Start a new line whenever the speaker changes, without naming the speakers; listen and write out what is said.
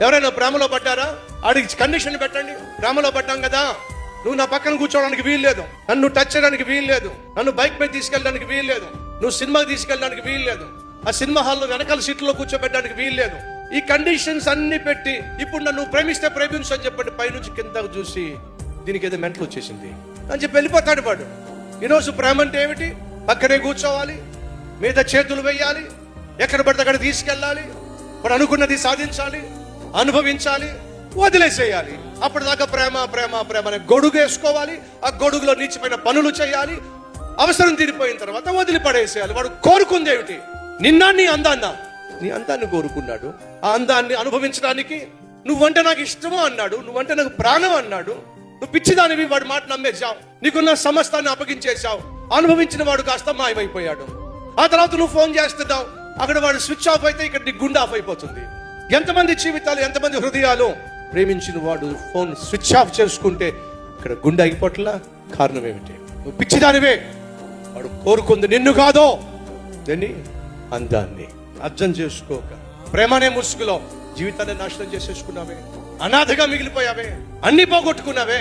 ఎవరైనా ప్రేమలో పడ్డారా? ఆడికి కండిషన్ పెట్టండి. ప్రేమలో పడ్డాం కదా, నువ్వు నా పక్కన కూర్చోవడానికి వీలు లేదు, నన్ను టచ్ చేయడానికి వీలు లేదు, నన్ను బైక్ మీద తీసుకెళ్ళడానికి వీలు లేదు, నువ్వు సినిమాకి తీసుకెళ్ళడానికి వీలు లేదు, ఆ సినిమా హాల్లో వెనకాల సీట్లో కూర్చోబెట్టడానికి వీలు లేదు. ఈ కండిషన్స్ అన్ని పెట్టి ఇప్పుడు నన్ను ప్రేమిస్తే ప్రేమించు అని చెప్పండి, పైనుంచి కిందకు చూసి దీనికి ఏదో మెంటల్ వచ్చేసింది అని చెప్పి వెళ్ళిపోతాడు వాడు. ఈరోజు ప్రేమ అంటే ఏమిటి? పక్కనే కూర్చోవాలి, మీద చేతులు వేయాలి, ఎక్కడ పడితే అక్కడ తీసుకెళ్ళాలి, వాడు అనుకున్నది సాధించాలి, అనుభవించాలి, వదిలేసేయాలి. అప్పటిదాకా ప్రేమ ప్రేమ ప్రేమ అనే గొడుగు వేసుకోవాలి, ఆ గొడుగులో నీచిపోయిన పనులు చేయాలి, అవసరం తీరిపోయిన తర్వాత వదిలిపడేసేయాలి. వాడు కోరుకుంది ఏమిటి? నీ అందాన్ని కోరుకున్నాడు. ఆ అందాన్ని అనుభవించడానికి నువ్వంటే నాకు ఇష్టమో అన్నాడు, నువ్వంటే నాకు ప్రాణం అన్నాడు. నువ్వు పిచ్చిదానివి, వాడి మాట నమ్మేశావు, నీకున్న సమస్తాన్ని అప్పగించేశావు. అనుభవించిన వాడు కాస్త మాయమైపోయాడు. ఆ తర్వాత నువ్వు ఫోన్ చేస్తున్నావు, అక్కడ వాడు స్విచ్ ఆఫ్ అయితే ఇక్కడ నీ గుండె ఆఫ్ అయిపోతుంది. ఎంతమంది జీవితాలు, ఎంతమంది హృదయాలు ప్రేమించిన వాడు ఫోన్ స్విచ్ ఆఫ్ చేసుకుంటే ఇక్కడ గుండె అయిపోట్లా. కారణం ఏమిటి? నువ్వు పిచ్చిదానివే. వాడు కోరుకుంది నిన్ను కాదో, దాన్ని అందాన్ని. అర్థం చేసుకోక ప్రేమనే ముసుగులో జీవితాన్ని నాశనం చేసేసుకున్నావే, అనాథగా మిగిలిపోయావే, అన్ని పోగొట్టుకున్నావే.